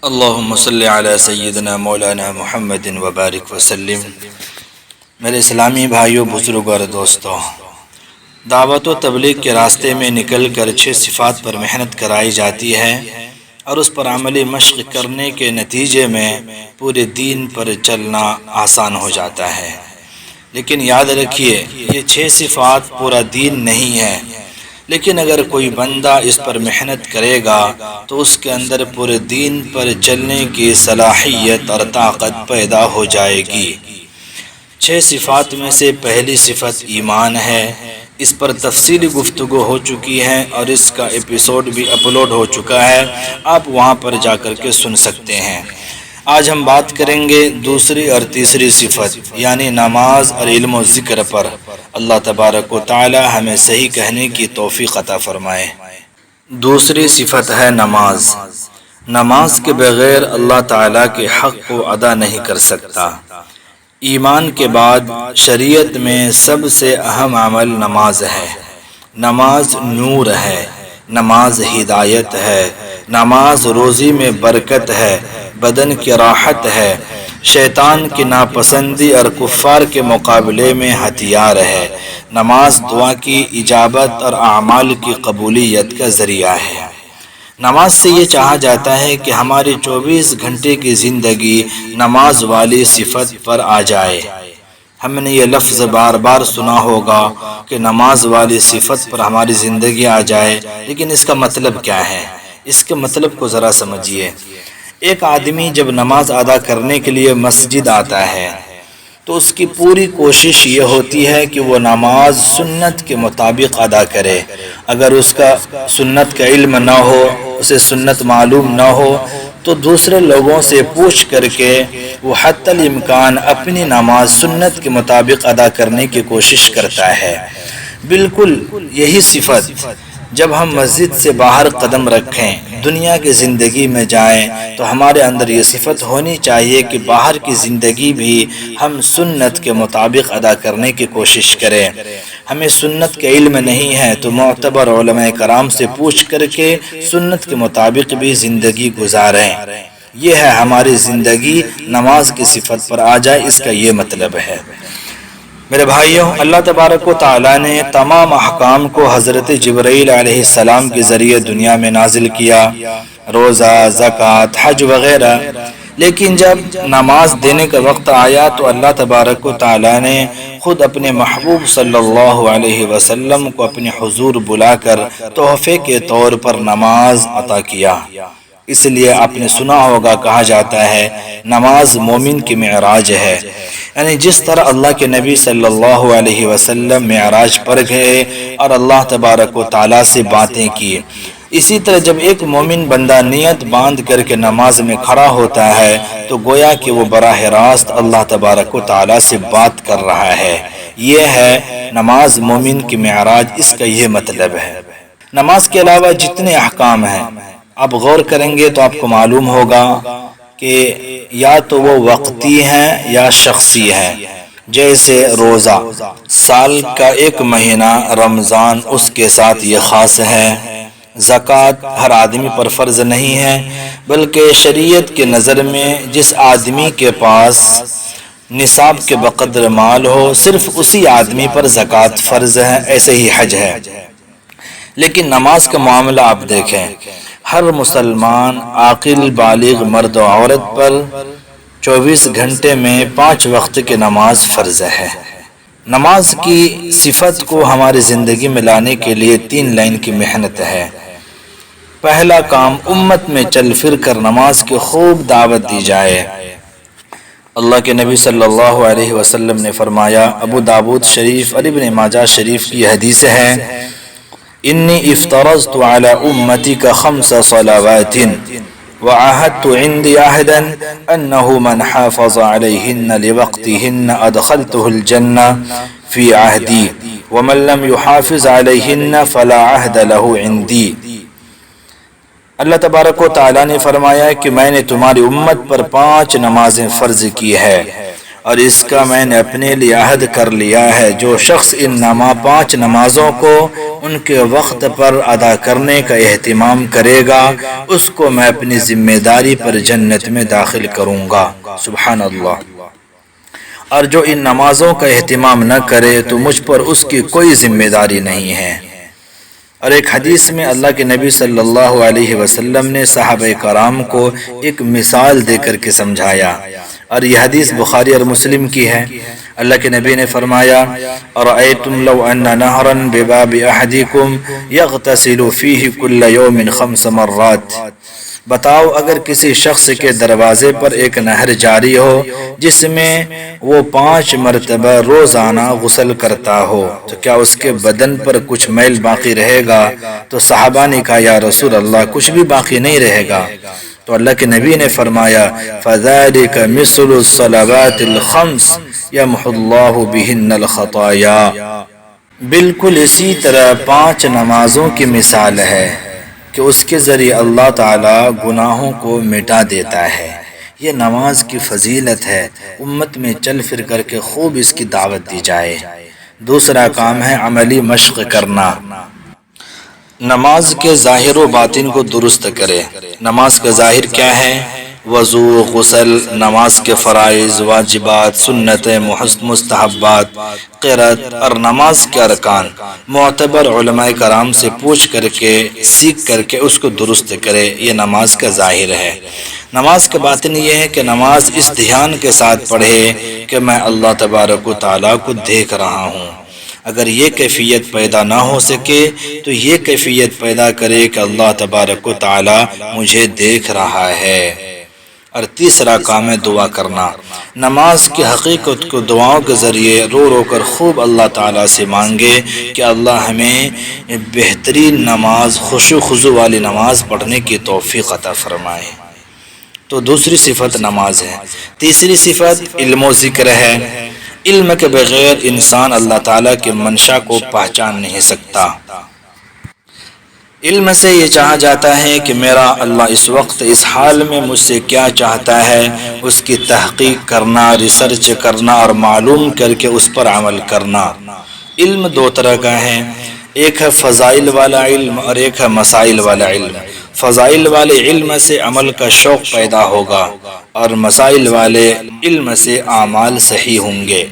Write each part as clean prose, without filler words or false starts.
اللہم صلی علی سیدنا مولانا محمد وبارک وسلم۔ میرے اسلامی بھائیوں، بزرگوں اور دوستوں، دعوت و تبلیغ کے راستے میں نکل کر 6 صفات پر محنت کرائی جاتی ہے اور اس پر عملی مشق کرنے کے نتیجے میں پورے دین پر چلنا آسان ہو جاتا ہے۔ لیکن یاد رکھیے، یہ 6 صفات پورا دین نہیں ہے، لیکن اگر کوئی بندہ اس پر محنت کرے گا تو اس کے اندر پورے دین پر چلنے کی صلاحیت اور طاقت پیدا ہو جائے گی۔ 6 صفات میں سے پہلی صفت ایمان ہے۔ اس پر تفصیلی گفتگو ہو چکی ہے اور اس کا ایپیسوڈ بھی اپلوڈ ہو چکا ہے، آپ وہاں پر جا کر کے سن سکتے ہیں۔ آج ہم بات کریں گے دوسری اور تیسری صفت، یعنی نماز اور علم و ذکر پر۔ اللہ تبارک و تعالی ہمیں صحیح کہنے کی توفیق عطا فرمائے۔ دوسری صفت ہے نماز۔ نماز کے بغیر اللہ تعالی کے حق کو ادا نہیں کر سکتا۔ ایمان کے بعد شریعت میں سب سے اہم عمل نماز ہے۔ نماز نور ہے، نماز ہدایت ہے، نماز روزی میں برکت ہے، بدن کی راحت ہے، شیطان کی ناپسندی اور کفار کے مقابلے میں ہتھیار ہے۔ نماز دعا کی اجابت اور اعمال کی قبولیت کا ذریعہ ہے۔ نماز سے یہ چاہا جاتا ہے کہ ہماری 24 گھنٹے کی زندگی نماز والی صفت پر آ جائے۔ ہم نے یہ لفظ بار بار سنا ہوگا کہ نماز والی صفت پر ہماری زندگی آ جائے، لیکن اس کا مطلب کیا ہے؟ اس کے مطلب کو ذرا سمجھیے۔ ایک آدمی جب نماز ادا کرنے کے لیے مسجد آتا ہے تو اس کی پوری کوشش یہ ہوتی ہے کہ وہ نماز سنت کے مطابق ادا کرے۔ اگر اس کا سنت کا علم نہ ہو، اسے سنت معلوم نہ ہو، تو دوسرے لوگوں سے پوچھ کر کے وہ حتی الامکان اپنی نماز سنت کے مطابق ادا کرنے کی کوشش کرتا ہے۔ بالکل یہی صفت جب ہم مسجد سے باہر قدم رکھیں، دنیا کی زندگی میں جائیں، تو ہمارے اندر یہ صفت ہونی چاہیے کہ باہر کی زندگی بھی ہم سنت کے مطابق ادا کرنے کی کوشش کریں۔ ہمیں سنت کے علم نہیں ہے تو معتبر علماء کرام سے پوچھ کر کے سنت کے مطابق بھی زندگی گزاریں۔ یہ ہے ہماری زندگی نماز کی صفت پر آ جائے، اس کا یہ مطلب ہے۔ میرے بھائیوں، اللہ تبارک و تعالی نے تمام احکام کو حضرت جبرائیل علیہ السلام کے ذریعے دنیا میں نازل کیا، روزہ، زکوٰۃ، حج وغیرہ۔ لیکن جب نماز دینے کا وقت آیا تو اللہ تبارک و تعالی نے خود اپنے محبوب صلی اللہ علیہ وسلم کو اپنے حضور بلا کر تحفے کے طور پر نماز عطا کیا۔ اس لیے آپ نے سنا ہوگا، کہا جاتا ہے نماز مومن کی معراج ہے۔ یعنی جس طرح اللہ کے نبی صلی اللہ علیہ وسلم معراج پر گئے اور اللہ تبارک و تعالی سے باتیں کی، اسی طرح جب ایک مومن بندہ نیت باندھ کر کے نماز میں کھڑا ہوتا ہے تو گویا کہ وہ براہ راست اللہ تبارک و تعالی سے بات کر رہا ہے۔ یہ ہے نماز مومن کی معراج، اس کا یہ مطلب ہے۔ نماز کے علاوہ جتنے احکام ہیں، آپ غور کریں گے تو آپ کو معلوم ہوگا کہ یا تو وہ وقتی ہیں یا شخصی ہیں۔ جیسے روزہ، سال کا ایک مہینہ رمضان، اس کے ساتھ یہ خاص ہے۔ زکوٰۃ ہر آدمی پر فرض نہیں ہے، بلکہ شریعت کے نظر میں جس آدمی کے پاس نصاب کے بقدر مال ہو، صرف اسی آدمی پر زکوٰۃ فرض ہے۔ ایسے ہی حج ہے۔ لیکن نماز کا معاملہ آپ دیکھیں، ہر مسلمان عاقل بالغ مرد و عورت پر 24 گھنٹے میں 5 وقت کی نماز فرض ہے۔ نماز کی صفت کو ہماری زندگی میں لانے کے لیے 3 لائن کی محنت ہے۔ پہلا کام، امت میں چل پھر کر نماز کی خوب دعوت دی جائے۔ اللہ کے نبی صلی اللہ علیہ وسلم نے فرمایا، ابو داود شریف اور ابن ماجہ شریف کی حدیث ہے، انی افترضت علی امتک 5 صلوات وعاہدت عندی عہدا انہ من حافظ علیہن لوقتہن ادخلتہ الجنہ فی عہدی ومن لم يحافظ علیہن فلا عہد لہ عندی۔ اللہ تبارک و تعالی نے فرمایا کہ میں نے تمہاری امت پر 5 نمازیں فرض کی ہے، اور اس کا میں نے اپنے لیے عہد کر لیا ہے، جو شخص ان 5 نمازوں کو ان کے وقت پر ادا کرنے کا اہتمام کرے گا، اس کو میں اپنی ذمہ داری پر جنت میں داخل کروں گا۔ سبحان اللہ۔ اور جو ان نمازوں کا اہتمام نہ کرے تو مجھ پر اس کی کوئی ذمہ داری نہیں ہے۔ اور ایک حدیث میں اللہ کے نبی صلی اللہ علیہ وسلم نے صحابہ کرام کو ایک مثال دے کر کے سمجھایا، اور یہ حدیث بخاری اور مسلم کی ہے۔ اللہ کے نبی نے فرمایا، اَرَأَيْتُمْ لَوْ أَنَّ نَهْرًا بِبَابِ أَحَدِكُمْ يَغْتَسِلُ فِيهِ كُلَّ يَوْمٍ 5 مرات، بتاؤ اگر کسی شخص کے دروازے پر ایک نہر جاری ہو جس میں وہ 5 مرتبہ روزانہ غسل کرتا ہو، تو کیا اس کے بدن پر کچھ میل باقی رہے گا؟ تو صحابہ نے کہا، یا رسول اللہ، کچھ بھی باقی نہیں رہے گا۔ تو اللہ کے نبی نے فرمایا، فَذَلِكَ مِثْلُ الصَّلَوَاتِ الْخَمْسِ يَمْحُو اللَّهُ بِهِنَّ الْخَطَايَا، بالکل اسی طرح 5 نمازوں کی مثال ہے کہ اس کے ذریعے اللہ تعالی گناہوں کو مٹا دیتا ہے۔ یہ نماز کی فضیلت ہے، امت میں چل پھر کر کے خوب اس کی دعوت دی جائے۔ دوسرا کام ہے عملی مشق کرنا، نماز کے ظاہر و باطن کو درست کرے۔ نماز کا ظاہر کیا ہے؟ وضو، غسل، نماز کے فرائض، واجبات، سنتیں، مستحبات، قرأت اور نماز کے ارکان معتبر علماء کرام سے پوچھ کر کے سیکھ کر کے اس کو درست کرے۔ یہ نماز کا ظاہر ہے۔ نماز کا باطن یہ ہے کہ نماز اس دھیان کے ساتھ پڑھے کہ میں اللہ تبارک و تعالیٰ کو دیکھ رہا ہوں۔ اگر یہ کیفیت پیدا نہ ہو سکے تو یہ کیفیت پیدا کرے کہ اللہ تبارک و تعالیٰ مجھے دیکھ رہا ہے۔ اور تیسرا کام ہے دعا کرنا۔ نماز کی حقیقت کو دعاؤں کے ذریعے رو رو کر خوب اللہ تعالیٰ سے مانگے کہ اللہ ہمیں بہترین نماز، خشوع خضوع والی نماز پڑھنے کی توفیق عطا فرمائے۔ تو دوسری صفت نماز ہے۔ تیسری صفت علم و ذکر ہے۔ علم کے بغیر انسان اللہ تعالیٰ کے منشا کو پہچان نہیں سکتا۔ علم سے یہ چاہا جاتا ہے کہ میرا اللہ اس وقت اس حال میں مجھ سے کیا چاہتا ہے، اس کی تحقیق کرنا، ریسرچ کرنا اور معلوم کر کے اس پر عمل کرنا۔ علم 2 طرح کا ہے، ایک ہے فضائل والا علم اور ایک ہے مسائل والا علم۔ فضائل والے علم سے عمل کا شوق پیدا ہوگا اور مسائل والے علم سے اعمال صحیح ہوں گے۔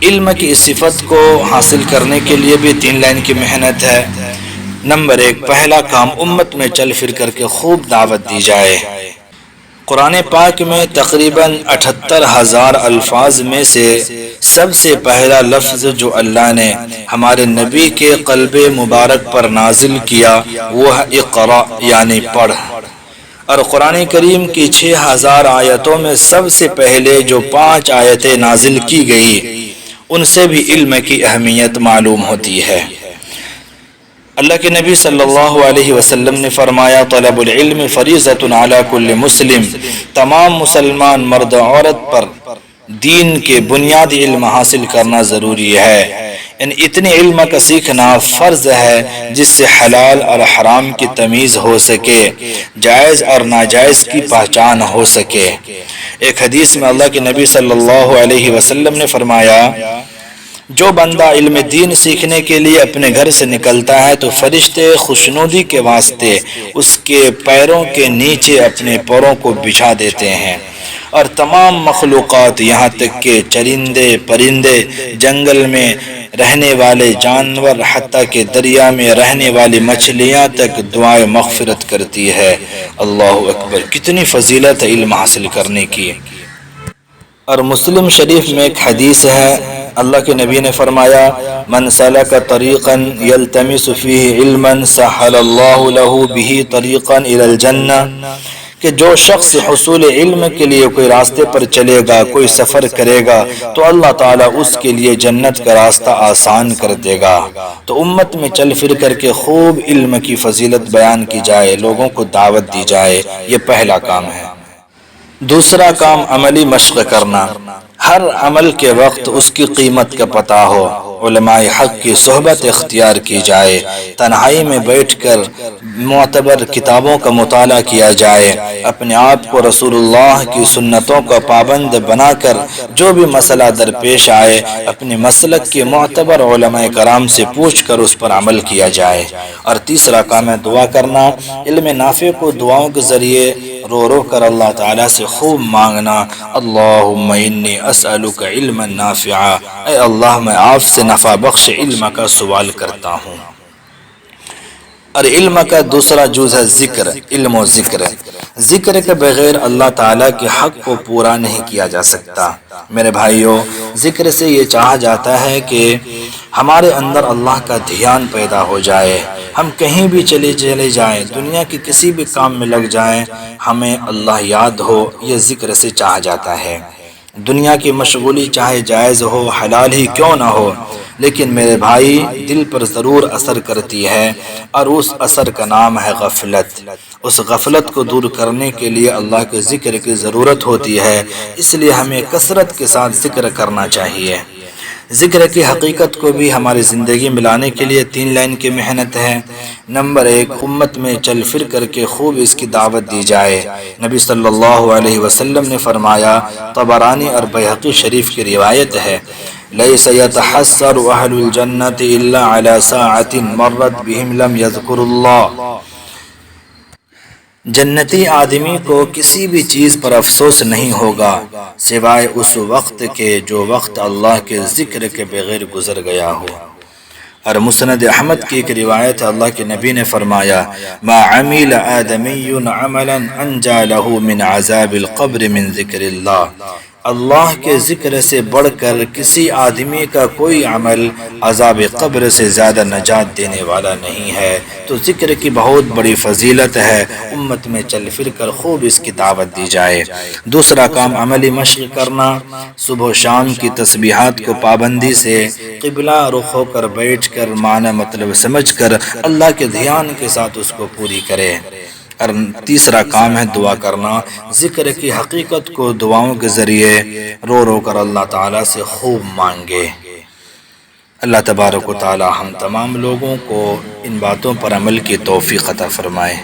علم کی اس صفت کو حاصل کرنے کے لیے بھی 3 لائن کی محنت ہے۔ نمبر 1، پہلا کام امت میں چل پھر کر کے خوب دعوت دی جائے۔ قرآن پاک میں تقریباً 78,000 الفاظ میں سے سب سے پہلا لفظ جو اللہ نے ہمارے نبی کے قلب مبارک پر نازل کیا وہ ہے اقرا، یعنی پڑھ۔ اور قرآن کریم کی 6,000 آیتوں میں سب سے پہلے جو 5 آیتیں نازل کی گئی ان سے بھی علم کی اہمیت معلوم ہوتی ہے۔ اللہ کے نبی صلی اللہ علیہ وسلم نے فرمایا، طلب العلم فریضۃ علی کل مسلم، تمام مسلمان مرد عورت پر دین کے بنیادی علم حاصل کرنا ضروری ہے۔ اتنے علم کا سیکھنا فرض ہے جس سے حلال اور حرام کی تمیز ہو سکے، جائز اور ناجائز کی پہچان ہو سکے۔ ایک حدیث میں اللہ کے نبی صلی اللہ علیہ وسلم نے فرمایا، جو بندہ علم دین سیکھنے کے لیے اپنے گھر سے نکلتا ہے تو فرشتے خوشنودی کے واسطے اس کے پیروں کے نیچے اپنے پروں کو بچھا دیتے ہیں، اور تمام مخلوقات یہاں تک کہ چرندے، پرندے، جنگل میں رہنے والے جانور، حتیٰ کہ دریا میں رہنے والی مچھلیاں تک دعائیں مغفرت کرتی ہے۔ اللہ اکبر، کتنی فضیلت ہے علم حاصل کرنے کی۔ اور مسلم شریف میں ایک حدیث ہے، اللہ کے نبی نے فرمایا، من سلک طریقا یلتمس فیہ علما سہل اللہ لہ بہ طریقا الی الجنہ، کہ جو شخص حصول علم کے لیے کوئی راستے پر چلے گا، کوئی سفر کرے گا تو اللہ تعالیٰ اس کے لیے جنت کا راستہ آسان کر دے گا۔ تو امت میں چل پھر کر کے خوب علم کی فضیلت بیان کی جائے، لوگوں کو دعوت دی جائے، یہ پہلا کام ہے۔ دوسرا کام عملی مشق کرنا، ہر عمل کے وقت اس کی قیمت کا پتہ ہو۔ علماء حق کی صحبت اختیار کی جائے، تنہائی میں بیٹھ کر معتبر کتابوں کا مطالعہ کیا جائے، اپنے آپ کو رسول اللہ کی سنتوں کا پابند بنا کر جو بھی مسئلہ درپیش آئے اپنے مسلک کے معتبر علماء کرام سے پوچھ کر اس پر عمل کیا جائے۔ اور تیسرا کام ہے دعا کرنا، علم نافع کو دعاؤں کے ذریعے رو رو کر اللہ تعالیٰ سے خوب مانگنا، اللہم انی اسألک علما نافعا، اے اللہ میں آپ سے نفع بخش علم کا سوال کرتا ہوں۔ اور علم کا دوسرا جز ہے ذکر، علم و ذکر۔ ذکر کے بغیر اللہ تعالیٰ کے حق کو پورا نہیں کیا جا سکتا۔ میرے بھائیوں، ذکر سے یہ چاہا جاتا ہے کہ ہمارے اندر اللہ کا دھیان پیدا ہو جائے، ہم کہیں بھی چلے جائیں، دنیا کے کسی بھی کام میں لگ جائیں، ہمیں اللہ یاد ہو، یہ ذکر سے چاہا جاتا ہے۔ دنیا کی مشغولی چاہے جائز ہو، حلال ہی کیوں نہ ہو، لیکن میرے بھائی دل پر ضرور اثر کرتی ہے، اور اس اثر کا نام ہے غفلت۔ اس غفلت کو دور کرنے کے لیے اللہ کے ذکر کی ضرورت ہوتی ہے، اس لیے ہمیں کثرت کے ساتھ ذکر کرنا چاہیے۔ ذکر کی حقیقت کو بھی ہماری زندگی میں لانے کے لیے 3 لائن کی محنت ہے۔ نمبر 1، امت میں چل پھر کر کے خوب اس کی دعوت دی جائے۔ نبی صلی اللہ علیہ وسلم نے فرمایا، طبرانی اور بیہقی شریف کی روایت ہے، لَيْسَ يَتَحَسَّرُ أَهْلُ الْجَنَّةِ إِلَّا عَلَى سَاعَةٍ مَرَّتْ بِهِمْ لَمْ يَذْكُرُوا اللَّهَ۔ جنتی آدمی کو کسی بھی چیز پر افسوس نہیں ہوگا سوائے اس وقت کے جو وقت اللہ کے ذکر کے بغیر گزر گیا ہو۔ اور مسند احمد کی ایک روایت ہے، اللہ کے نبی نے فرمایا، ما عمل آدمی عملا انجا له من عذاب القبر من ذکر اللہ۔ اللہ کے ذکر سے بڑھ کر کسی آدمی کا کوئی عمل عذاب قبر سے زیادہ نجات دینے والا نہیں ہے۔ تو ذکر کی بہت بڑی فضیلت ہے، امت میں چل پھر کر خوب اس کی دعوت دی جائے۔ دوسرا کام عملی مشق کرنا، صبح و شام کی تسبیحات کو پابندی سے قبلہ رخ ہو کر بیٹھ کر معنی مطلب سمجھ کر اللہ کے دھیان کے ساتھ اس کو پوری کرے۔ اور تیسرا کام ہے دعا کرنا، ذکر کی حقیقت کو دعاؤں کے ذریعے رو رو کر اللہ تعالیٰ سے خوب مانگے۔ اللہ تبارک و تعالی ہم تمام لوگوں کو ان باتوں پر عمل کی توفیق عطا فرمائے۔